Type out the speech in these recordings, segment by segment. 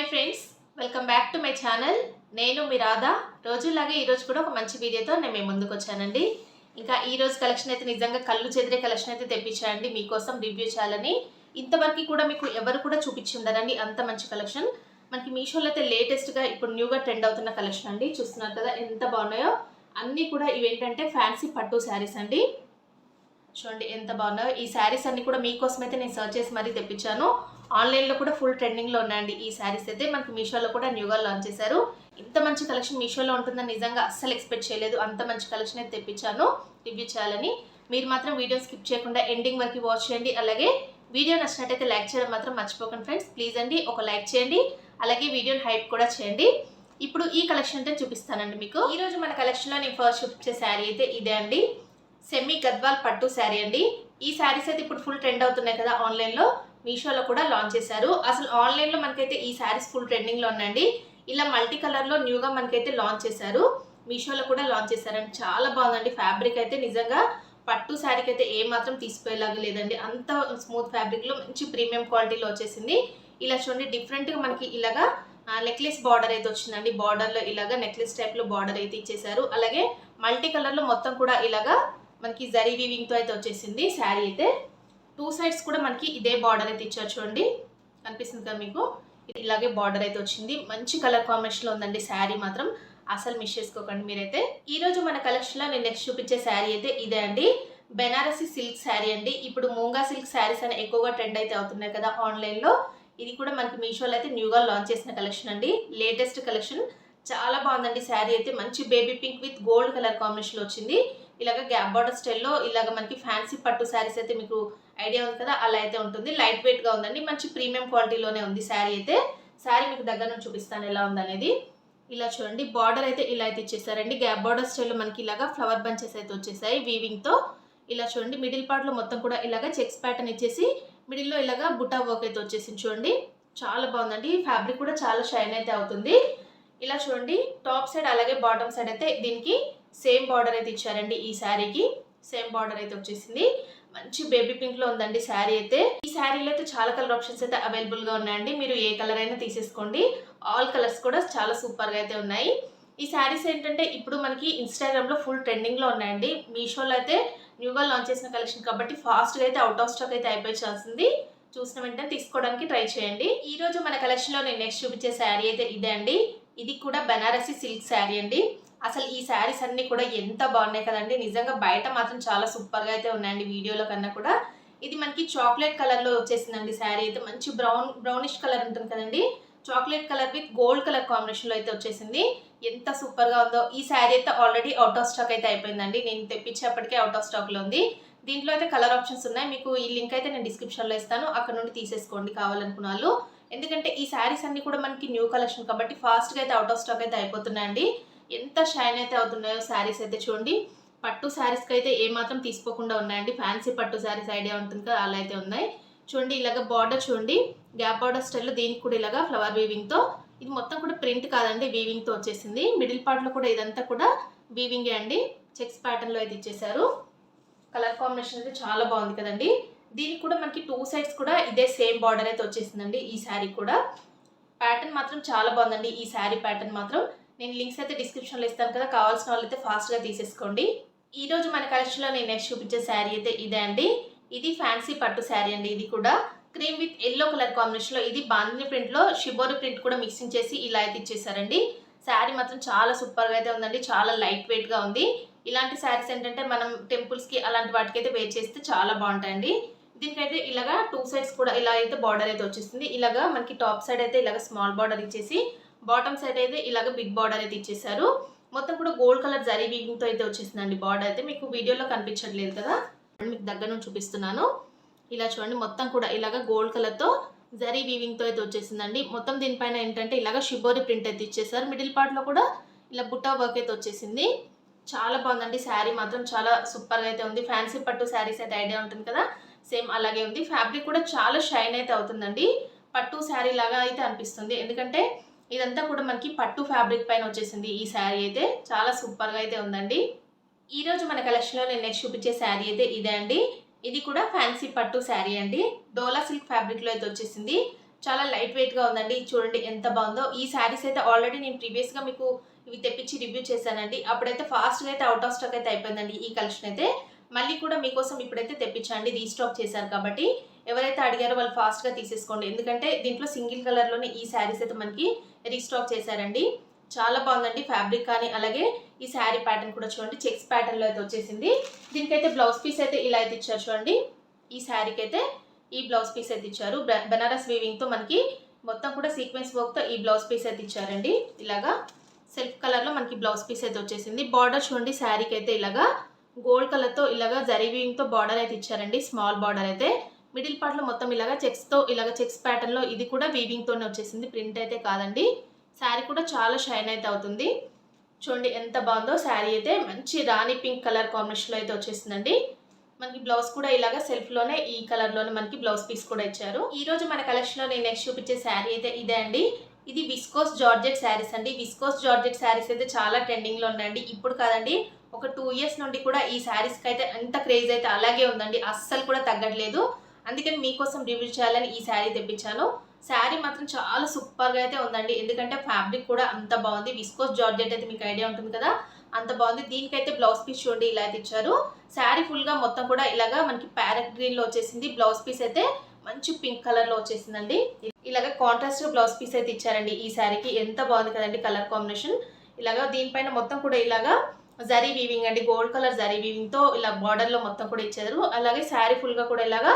Hi friends, welcome back to my channel. నేను మీ రాధా. రోజులాగే ఈరోజు కూడా ఒక మంచి వీడియోతో నేను మీ ముందుకు వచ్చానండి. ఇంకా ఈరోజు కలెక్షన్ అయితే నిజంగా కళ్ళు చెదిరే కలెక్షన్ అయితే తెప్పించానండి మీకోసం రివ్యూ చేయాలని. ఇంతవరకు కూడా మీకు ఎవరు కూడా చూపించుండరండి అంత మంచి కలెక్షన్. మనకి మీషోలో అయితే లేటెస్ట్గా ఇప్పుడు న్యూగా ట్రెండ్ అవుతున్న కలెక్షన్ అండి. చూస్తున్నారు కదా ఎంత బాగున్నాయో. అన్నీ కూడా ఇవేంటంటే ఫ్యాన్సీ పట్టు శారీస్ అండి. చూడండి ఎంత బాగున్నాయో. ఈ శారీస్ అన్ని కూడా మీకోసం అయితే నేను సర్చ్ చేసి మరీ తెప్పించాను. ఆన్లైన్లో కూడా ఫుల్ ట్రెండింగ్లో ఉన్నాయండి ఈ శారీస్ అయితే. మనకి మీషోలో కూడా న్యూగా లాంచ్ చేశారు. ఇంత మంచి కలెక్షన్ మీషోలో ఉంటుందని నిజంగా అస్సలు ఎక్స్పెక్ట్ చేయలేదు. అంత మంచి కలెక్షన్ అయితే తెప్పించాను రివ్యూ చేయాలని. మీరు మాత్రం వీడియో స్కిప్ చేయకుండా ఎండింగ్ వరకు వాచ్ చేయండి. అలాగే వీడియో నచ్చినట్టయితే లైక్ చేయడం మాత్రం మర్చిపోకండి ఫ్రెండ్స్. ప్లీజ్ అండి ఒక లైక్ చేయండి. అలాగే వీడియోని హైప్ కూడా చేయండి. ఇప్పుడు ఈ కలెక్షన్ అంటే చూపిస్తానండి మీకు. ఈరోజు మన కలెక్షన్లో నేను ఫస్ట్ చూపించే శారీ అయితే ఇదే అండి. సెమీ గద్వాల్ పట్టు శారీ అండి. ఈ శారీస్ అయితే ఇప్పుడు ఫుల్ ట్రెండ్ అవుతున్నాయి కదా ఆన్లైన్లో. మీషోలో కూడా లాంచ్ చేశారు. అసలు ఆన్లైన్లో మనకైతే ఈ శారీస్ ఫుల్ ట్రెండింగ్లో ఉన్నాయండి. ఇలా మల్టీ కలర్లో న్యూగా మనకైతే లాంచ్ చేశారు. మీషోలో కూడా లాంచ్ చేశారండి. చాలా బాగుందండి. ఫ్యాబ్రిక్ అయితే నిజంగా పట్టు శారీకి అయితే ఏమాత్రం తీసిపోయేలాగా లేదండి. అంత స్మూత్ ఫ్యాబ్రిక్లో మంచి ప్రీమియం క్వాలిటీలో వచ్చేసింది. ఇలా చూడండి డిఫరెంట్గా మనకి ఇలాగా నెక్లెస్ బార్డర్ అయితే వచ్చిందండి. బార్డర్లో ఇలాగా నెక్లెస్ టైప్లో బార్డర్ అయితే ఇచ్చేసారు. అలాగే మల్టీ కలర్లో మొత్తం కూడా ఇలాగా మనకి జరీ వీవింగ్తో అయితే వచ్చేసింది శారీ అయితే. టూ సైడ్స్ కూడా మనకి ఇదే బార్డర్ అయితే ఇచ్చారు. చూడండి కనిపిస్తుంది కదా మీకు. ఇలాగే బార్డర్ అయితే వచ్చింది. మంచి కలర్ కాంబినేషన్లో ఉందండి శారీ మాత్రం. అసలు మిస్ చేసుకోకండి మీరైతే. ఈరోజు మన కలెక్షన్లో నేను నెక్స్ట్ చూపించే శారీ అయితే ఇదే అండి. బెనారసి సిల్క్ శారీ అండి. ఇప్పుడు మూంగా సిల్క్ శారీస్ అని ఎక్కువగా ట్రెండ్ అయితే అవుతున్నాయి కదా ఆన్లైన్లో. ఇది కూడా మనకి మీషోలో అయితే న్యూగా లాంచ్ చేసిన కలెక్షన్ అండి. Latest collection. చాలా బాగుందండి శారీ అయితే. మంచి baby pink with gold colour కాంబినేషన్లో వచ్చింది. ఇలాగ గ్యాప్ బార్డర్ స్టైల్లో ఇలాగ మనకి ఫ్యాన్సీ పట్టు శారీస్ అయితే మీకు ఐడియా ఉంది కదా, అలా అయితే ఉంటుంది. లైట్ వెయిట్గా ఉందండి. మంచి ప్రీమియం క్వాలిటీలోనే ఉంది శారీ అయితే. శారీ మీకు దగ్గర నుంచి చూపిస్తాను ఎలా ఉందనేది. ఇలా చూడండి బార్డర్ అయితే ఇలా అయితే ఇచ్చేసారండి. గ్యాప్ బార్డర్ స్టైల్లో మనకి ఇలాగా ఫ్లవర్ బంచెస్ అయితే వచ్చేసాయి వీవింగ్తో. ఇలా చూడండి మిడిల్ పార్ట్లో మొత్తం కూడా ఇలాగ చెక్స్ ప్యాటర్న్ ఇచ్చేసి మిడిల్లో ఇలాగా బుటా వర్క్ అయితే వచ్చేసింది. చూడండి చాలా బాగుందండి. ఫ్యాబ్రిక్ కూడా చాలా షైన్ అయితే అవుతుంది. ఇలా చూడండి టాప్ సైడ్ అలాగే బాటమ్ సైడ్ అయితే దీనికి సేమ్ బార్డర్ అయితే ఇచ్చారండి. ఈ శారీకి సేమ్ బార్డర్ అయితే వచ్చేసింది. మంచి బేబీ పింక్ లో ఉందండి శారీ అయితే. ఈ శారీలో అయితే చాలా కలర్ ఆప్షన్స్ అయితే అవైలబుల్ గా ఉన్నాయండి. మీరు ఏ కలర్ అయినా తీసేసుకోండి. ఆల్ కలర్స్ కూడా చాలా సూపర్ గా అయితే ఉన్నాయి. ఈ శారీస్ ఏంటంటే ఇప్పుడు మనకి ఇన్స్టాగ్రామ్ లో ఫుల్ ట్రెండింగ్ లో ఉన్నాయండి. మీషోలో అయితే న్యూగా లాంచ్ చేసిన కలెక్షన్ కాబట్టి ఫాస్ట్ గా అయితే అవుట్ ఆఫ్ స్టాక్ అయితే అయిపోయింది. చూసిన వెంటనే తీసుకోవడానికి ట్రై చేయండి. ఈ రోజు మన కలెక్షన్ లో నేను నెక్స్ట్ చూపించే శారీ అయితే ఇదే అండి. ఇది కూడా బనారసి సిల్క్ శారీ అండి. అసలు ఈ శారీస్ అన్నీ కూడా ఎంత బాగున్నాయి కదండి. నిజంగా బయట మాత్రం చాలా సూపర్గా అయితే ఉన్నాయండి వీడియోలో కన్నా కూడా. ఇది మనకి చాక్లెట్ కలర్లో వచ్చేసిందండి శారీ అయితే. మంచి బ్రౌనిష్ కలర్ ఉంటుంది కదండి. Chocolate colour with gold colour కాంబినేషన్లో అయితే వచ్చేసింది. ఎంత సూపర్గా ఉందో. ఈ శారీ అయితే ఆల్రెడీ అవుట్ ఆఫ్ స్టాక్ అయితే అయిపోయిందండి. నేను తెప్పించేప్పటికే అవుట్ ఆఫ్ స్టాక్లో ఉంది. దీంట్లో అయితే కలర్ ఆప్షన్స్ ఉన్నాయి. మీకు ఈ లింక్ అయితే నేను డిస్క్రిప్షన్లో ఇస్తాను. అక్కడ నుండి తీసేసుకోండి కావాలనుకున్న వాళ్ళు. ఎందుకంటే ఈ శారీస్ అన్నీ కూడా మనకి న్యూ కలెక్షన్ కాబట్టి ఫాస్ట్గా అయితే అవుట్ ఆఫ్ స్టాక్ అయితే అయిపోతున్నాయండి. ఎంత షైన్ అయితే అవుతున్నాయో శారీస్ అయితే చూడండి. పట్టు శారీస్కి అయితే ఏమాత్రం తీసుకోకుండా ఉన్నాయండి. ఫ్యాన్సీ పట్టు శారీస్ ఐడియా ఉంటుంది కదా, అలా అయితే ఉన్నాయి. చూడండి ఇలాగ బార్డర్ చూడండి గ్యాప్ బార్డర్ స్టైల్లో దీనికి కూడా ఇలాగా ఫ్లవర్ వీవింగ్తో. ఇది మొత్తం కూడా ప్రింట్ కాదండి, వీవింగ్తో వచ్చేసింది. మిడిల్ పార్ట్లో కూడా ఇదంతా కూడా వీవింగే అండి. చెక్స్ ప్యాటర్న్లో అయితే ఇచ్చేసారు. కలర్ కాంబినేషన్ అయితే చాలా బాగుంది కదండి. దీనికి కూడా మనకి టూ సైడ్స్ కూడా ఇదే సేమ్ బార్డర్ అయితే వచ్చేసిందండి. ఈ శారీ కూడా ప్యాటర్న్ మాత్రం చాలా బాగుందండి. ఈ శారీ ప్యాటర్న్ మాత్రం నేను లింక్స్ అయితే డిస్క్రిప్షన్లో ఇస్తాను కదా, కావాల్సిన వాళ్ళు అయితే ఫాస్ట్గా తీసేసుకోండి. ఈ రోజు మన కలెక్షన్లో నేను నెక్స్ట్ చూపించే శారీ అయితే ఇదే అండి. ఇది ఫ్యాన్సీ పట్టు శారీ అండి. ఇది కూడా క్రీమ్ విత్ ఎల్లో కలర్ కాంబినేషన్లో. ఇది బాందిని ప్రింట్లో షిబోరి ప్రింట్ కూడా మిక్సింగ్ చేసి ఇలా అయితే ఇచ్చేసారండి. శారీ మాత్రం చాలా సూపర్గా అయితే ఉందండి. చాలా లైట్ వెయిట్గా ఉంది. ఇలాంటి శారీస్ ఏంటంటే మనం టెంపుల్స్కి అలాంటి వాటికైతే వేర్ చేస్తే చాలా బాగుంటాయండి. దీనికైతే ఇలాగా టూ సైడ్స్ కూడా ఇలా అయితే బార్డర్ అయితే వచ్చేస్తుంది. ఇలాగా మనకి టాప్ సైడ్ అయితే ఇలాగ స్మాల్ బార్డర్ ఇచ్చేసి బాటమ్ సైడ్ అయితే ఇలాగ బిగ్ బార్డర్ అయితే ఇచ్చేసారు. మొత్తం కూడా గోల్డ్ కలర్ జరీ వీవింగ్తో అయితే వచ్చేసిందండి. బార్డర్ అయితే మీకు వీడియోలో కనిపించట్లేదు కదా, మీకు దగ్గర నుంచి చూపిస్తున్నాను. ఇలా చూడండి మొత్తం కూడా ఇలాగ గోల్డ్ కలర్తో జరీ వీవింగ్తో అయితే వచ్చేసిందండి. మొత్తం దీనిపైన ఏంటంటే ఇలాగ షిబోరి ప్రింట్ అయితే ఇచ్చేసారు. మిడిల్ పార్ట్లో కూడా ఇలా బుట్టా వర్క్ అయితే వచ్చేసింది. చాలా బాగుందండి. శారీ మాత్రం చాలా సూపర్గా అయితే ఉంది. ఫ్యాన్సీ పట్టు శారీస్ అయితే ఐడియా ఉంటుంది కదా, సేమ్ అలాగే ఉంది. ఫ్యాబ్రిక్ కూడా చాలా షైన్ అయితే అవుతుందండి. పట్టు శారీ లాగా అయితే అనిపిస్తుంది. ఎందుకంటే ఇదంతా కూడా మనకి పట్టు ఫ్యాబ్రిక్ పైన వచ్చేసింది. ఈ శారీ అయితే చాలా సూపర్గా అయితే ఉందండి. ఈరోజు మన కలెక్షన్లో నేను నెక్స్ట్ చూపించే శారీ అయితే ఇదే అండి. ఇది కూడా ఫ్యాన్సీ పట్టు శారీ అండి. డోలా సిల్క్ ఫ్యాబ్రిక్లో అయితే వచ్చేసింది. చాలా లైట్ వెయిట్గా ఉందండి. చూడండి ఎంత బాగుందో. ఈ శారీస్ అయితే ఆల్రెడీ నేను ప్రీవియస్గా మీకు ఇవి తెప్పించి రివ్యూ చేశానండి. అప్పుడైతే ఫాస్ట్గా అయితే అవుట్ ఆఫ్ స్టాక్ అయితే అయిపోయిందండి ఈ కలెక్షన్ అయితే. మళ్ళీ కూడా మీకోసం ఇప్పుడైతే తెప్పించండి, రీస్టాక్ చేశారు కాబట్టి ఎవరైతే అడిగారో వాళ్ళు ఫాస్ట్గా తీసేసుకోండి. ఎందుకంటే దీంట్లో సింగిల్ కలర్లోనే ఈ శారీస్ అయితే మనకి రీస్టాక్ చేశారండి. చాలా బాగుందండి ఫ్యాబ్రిక్ కానీ, అలాగే ఈ శారీ ప్యాటర్న్ కూడా చూడండి చెక్స్ ప్యాటర్న్లో అయితే వచ్చేసింది. దీనికైతే బ్లౌజ్ పీస్ అయితే ఇలా అయితే ఇచ్చారు చూడండి. ఈ శారీకి అయితే ఈ బ్లౌజ్ పీస్ అయితే ఇచ్చారు. బనారస్ వీవింగ్తో మనకి మొత్తం కూడా సీక్వెన్స్ వర్క్తో ఈ బ్లౌజ్ పీస్ అయితే ఇచ్చారండి. ఇలాగా సెల్ఫ్ కలర్లో మనకి బ్లౌజ్ పీస్ అయితే వచ్చేసింది. బార్డర్ చూడండి శారీకి అయితే ఇలాగా గోల్డ్ కలర్తో ఇలాగా జరీ వీవింగ్తో బార్డర్ అయితే ఇచ్చారండి. స్మాల్ బార్డర్ అయితే మిడిల్ పార్ట్లో మొత్తం ఇలాగా చెక్స్తో ఇలాగా చెక్స్ ప్యాటర్న్లో ఇది కూడా వీవింగ్తోనే వచ్చేసింది, ప్రింట్ అయితే కాదండి. శారీ కూడా చాలా షైన్ అయితే అవుతుంది. చూడండి ఎంత బాగుందో శారీ అయితే. మంచి రాణి పింక్ కలర్ కాంబినేషన్లో అయితే వచ్చేసిందండి. మనకి బ్లౌజ్ కూడా ఇలాగా సెల్ఫ్లోనే ఈ కలర్లోనే మనకి బ్లౌజ్ పీస్ కూడా ఇచ్చారు. ఈ రోజు మన కలెక్షన్లో నేను నెక్స్ట్ చూపించే శారీ అయితే ఇదే అండి. ఇది విస్కోస్ జార్జెట్ శారీస్ అండి. విస్కోస్ జార్జెట్ శారీస్ అయితే చాలా ట్రెండింగ్లో ఉన్నాయండి. ఇప్పుడు కాదండి, ఒక 2 years నుండి కూడా ఈ శారీస్కి అయితే ఎంత క్రేజ్ అయితే అలాగే ఉందండి. అస్సలు కూడా తగ్గట్లేదు. అందుకని మీకోసం రివ్యూ చేయాలని ఈ శారీ తెప్పించాను. శారీ మాత్రం చాలా సూపర్గా అయితే ఉందండి. ఎందుకంటే ఫ్యాబ్రిక్ కూడా అంత బాగుంది. విస్కోస్ జార్జెట్ అయితే మీకు ఐడియా ఉంటుంది కదా, అంత బాగుంది. దీనికైతే బ్లౌజ్ పీస్ చూడండి ఇలా అయితే ఇచ్చారు. శారీ ఫుల్గా మొత్తం కూడా ఇలాగా మనకి ప్యారెట్ గ్రీన్లో వచ్చేసింది. బ్లౌజ్ పీస్ అయితే మంచి పింక్ కలర్లో వచ్చేసిందండి. ఇలాగ కాంట్రాస్ట్ బ్లౌజ్ పీస్ అయితే ఇచ్చారండి ఈ శారీకి. ఎంత బాగుంది కదండి కలర్ కాంబినేషన్. ఇలాగా దీనిపైన మొత్తం కూడా ఇలాగా జరీ వీవింగ్ అండి, గోల్డ్ కలర్ జరీ వీవింగ్తో ఇలా బార్డర్లో మొత్తం కూడా ఇచ్చారు. అలాగే శారీ ఫుల్గా కూడా ఇలాగా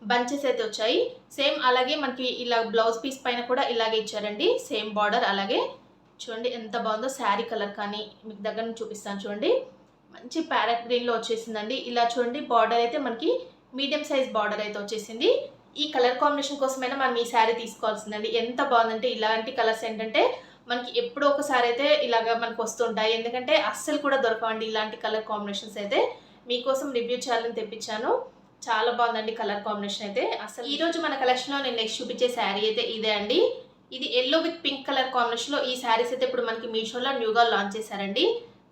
బంచెస్ అయితే వచ్చాయి. సేమ్ అలాగే మనకి ఇలా బ్లౌజ్ పీస్ పైన కూడా ఇలాగే ఇచ్చారండి, సేమ్ బార్డర్. అలాగే చూడండి ఎంత బాగుందో శారీ కలర్ కానీ మీకు దగ్గర నుంచి చూపిస్తాను చూడండి. మంచి ప్యారెట్ గ్రీన్లో వచ్చేసిందండి. ఇలా చూడండి బార్డర్ అయితే మనకి మీడియం సైజ్ బార్డర్ అయితే వచ్చేసింది. ఈ కలర్ కాంబినేషన్ కోసమైనా మనం ఈ శారీ తీసుకోవాల్సిందండి. ఎంత బాగుందంటే ఇలాంటి కలర్స్ ఏంటంటే మనకి ఎప్పుడో ఒకసారి అయితే ఇలాగా మనకు వస్తుంటాయి. ఎందుకంటే అస్సలు కూడా దొరకవండి ఇలాంటి కలర్ కాంబినేషన్స్ అయితే. మీకోసం రివ్యూ చేయాలని తెప్పించాను. చాలా బాగుందండి కలర్ కాంబినేషన్ అయితే. అసలు ఈ రోజు మన కలెక్షన్లో నేను నెక్స్ట్ చూపించే శారీ అయితే ఇదే అండి. ఇది ఎల్లో విత్ పింక్ కలర్ కాంబినేషన్లో ఈ శారీస్ అయితే ఇప్పుడు మనకి మీషోలో న్యూగా లాంచ్ చేశారండి.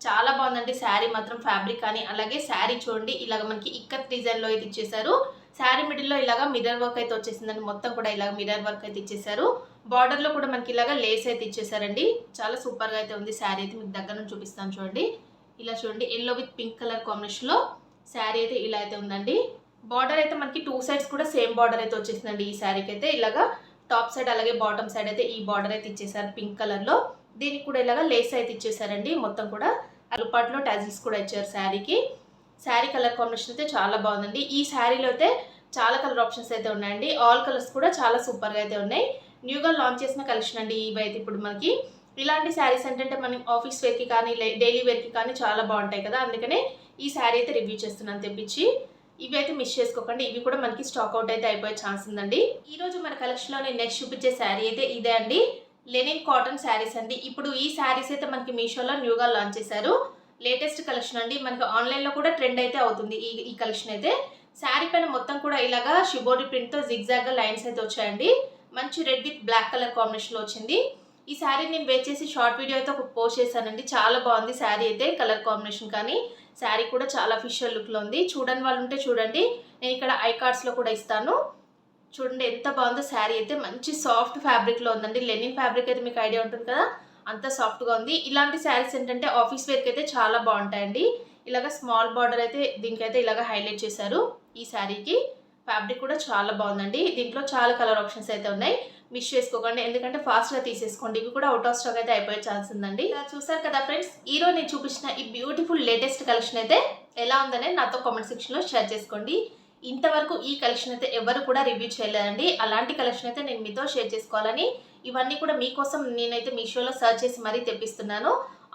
చాలా బాగుందండి శారీ మాత్రం ఫ్యాబ్రిక్ కానీ, అలాగే శారీ చూడండి ఇలాగ మనకి ఇక్కత్ డిజైన్లో అయితే ఇచ్చేసారు. శారీ మిడిల్లో ఇలాగ మిర్రర్ వర్క్ అయితే వచ్చేసిందండి. మొత్తం కూడా ఇలాగ మిర్రర్ వర్క్ అయితే ఇచ్చేసారు. బార్డర్లో కూడా మనకి ఇలాగ లేస్ అయితే ఇచ్చేసారండి. చాలా సూపర్గా అయితే ఉంది శారీ అయితే. మీకు దగ్గర నుంచి చూపిస్తాను చూడండి. ఇలా చూడండి ఎల్లో విత్ పింక్ కలర్ కాంబినేషన్లో శారీ అయితే ఇలా అయితే ఉందండి. బార్డర్ అయితే మనకి 2 sides కూడా సేమ్ బార్డర్ అయితే వచ్చేసిందండి ఈ శారీకి అయితే. ఇలాగా టాప్ సైడ్ అలాగే బాటమ్ సైడ్ అయితే ఈ బార్డర్ అయితే ఇచ్చేసారు పింక్ కలర్లో. దీనికి కూడా ఇలాగా లేస్ అయితే ఇచ్చేసారండి. మొత్తం కూడా అలుపాట్లో టాజిల్స్ కూడా ఇచ్చారు శారీకి. శారీ కలర్ కాంబినేషన్ అయితే చాలా బాగుందండి. ఈ శారీలో అయితే చాలా కలర్ ఆప్షన్స్ అయితే ఉన్నాయండి. ఆల్ కలర్స్ కూడా చాలా సూపర్గా అయితే ఉన్నాయి. న్యూగా లాంచ్ చేసిన కలెక్షన్ అండి ఇవి అయితే. ఇప్పుడు మనకి ఇలాంటి శారీస్ ఏంటంటే మనం ఆఫీస్ వేర్కి కానీ డైలీ వేర్కి కానీ చాలా బాగుంటాయి కదా, అందుకనే ఈ శారీ అయితే రివ్యూ చేస్తున్నాను తెప్పించి. ఇవి అయితే మిస్ చేసుకోకండి. ఇవి కూడా మనకి స్టాక్ అవుట్ అయితే అయిపోయే ఛాన్స్ ఉందండి. ఈ రోజు మన కలెక్షన్లో నేను నెక్స్ట్ చూపించే శారీ అయితే ఇదే అండి. లెనిన్ కాటన్ శారీస్ అండి. ఇప్పుడు ఈ శారీస్ అయితే మనకి మీషోలో న్యూగా లాంచ్ చేశారు. లేటెస్ట్ కలెక్షన్ అండి. మనకి ఆన్లైన్లో కూడా ట్రెండ్ అయితే అవుతుంది ఈ కలెక్షన్ అయితే. శారీ పైన మొత్తం కూడా ఇలాగా షిబోరి ప్రింట్తో జిగ్జాగ్గా లైన్స్ అయితే వచ్చాయండి. మంచి రెడ్ విత్ బ్లాక్ కలర్ కాంబినేషన్లో వచ్చింది. ఈ శారీ నేను వేర్ చేసి షార్ట్ వీడియో అయితే ఒక పోస్ట్ చేశానండి. చాలా బాగుంది శారీ అయితే, కలర్ కాంబినేషన్ కానీ. శారీ కూడా చాలా అఫీషియల్ లుక్లో ఉంది. చూడని వాళ్ళు ఉంటే చూడండి, నేను ఇక్కడ ఐ కార్డ్స్లో కూడా ఇస్తాను. చూడండి ఎంత బాగుందో శారీ అయితే. మంచి సాఫ్ట్ ఫ్యాబ్రిక్లో ఉందండి. లెనిన్ ఫ్యాబ్రిక్ అయితే మీకు ఐడియా ఉంటుంది కదా, అంత సాఫ్ట్గా ఉంది. ఇలాంటి శారీస్ ఏంటంటే ఆఫీస్ వేర్కి అయితే చాలా బాగుంటాయండి. ఇలాగ స్మాల్ బార్డర్ అయితే దీనికైతే ఇలాగ హైలైట్ చేశారు ఈ శారీకి. ఫ్యాబ్రిక్ కూడా చాలా బాగుందండి. దీంట్లో చాలా కలర్ ఆప్షన్స్ అయితే ఉన్నాయి. మిస్ చేసుకోకండి, ఎందుకంటే ఫాస్ట్గా తీసేసుకోండి. ఇవి కూడా అవుట్ ఆఫ్ స్టాక్ అయితే అయిపోయే ఛాన్స్ ఉందండి. ఇలా చూసారు కదా ఫ్రెండ్స్, ఈ రోజు నేను చూపించిన ఈ బ్యూటిఫుల్ లేటెస్ట్ కలెక్షన్ అయితే ఎలా ఉందనే నాతో కామెంట్ సెక్షన్లో షేర్ చేసుకోండి. ఇంతవరకు ఈ కలెక్షన్ అయితే ఎవరు కూడా రివ్యూ చేయలేదండి. అలాంటి కలెక్షన్ అయితే నేను మీతో షేర్ చేసుకోవాలని ఇవన్నీ కూడా మీకోసం నేనైతే మీషోలో సర్చ్ చేసి మరీ తెప్పిస్తున్నాను.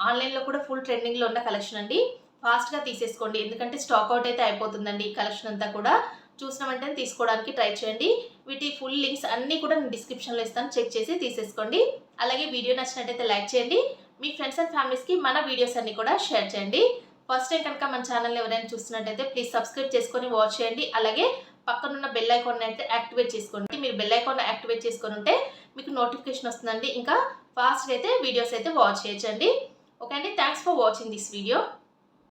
ఆన్లైన్లో కూడా ఫుల్ ట్రెండింగ్లో ఉన్న కలెక్షన్ అండి. ఫాస్ట్గా తీసేసుకోండి, ఎందుకంటే స్టాక్ అవుట్ అయితే అయిపోతుందండి ఈ కలెక్షన్ అంతా కూడా. చూసిన వెంటనే తీసుకోవడానికి ట్రై చేయండి. వీటి ఫుల్ లింక్స్ అన్నీ కూడా నేను డిస్క్రిప్షన్లో ఇస్తాను, చెక్ చేసి తీసేసుకోండి. అలాగే వీడియో నచ్చినట్టయితే లైక్ చేయండి. మీ ఫ్రెండ్స్ అండ్ ఫ్యామిలీస్కి మన వీడియోస్ అన్నీ కూడా షేర్ చేయండి. ఫస్ట్ టైం కనుక మన ఛానల్ని ఎవరైనా చూస్తున్నట్టయితే ప్లీజ్ సబ్స్క్రైబ్ చేసుకొని వాచ్ చేయండి. అలాగే పక్కనున్న బెల్ ఐకాన్ అయితే యాక్టివేట్ చేసుకోండి. మీరు బెల్ ఐకాన్ యాక్టివేట్ చేసుకొని ఉంటే మీకు నోటిఫికేషన్ వస్తుందండి. ఇంకా ఫాస్ట్గా అయితే వీడియోస్ అయితే వాచ్ చేయొచ్చండి. ఓకే అండి, thanks for watching this video.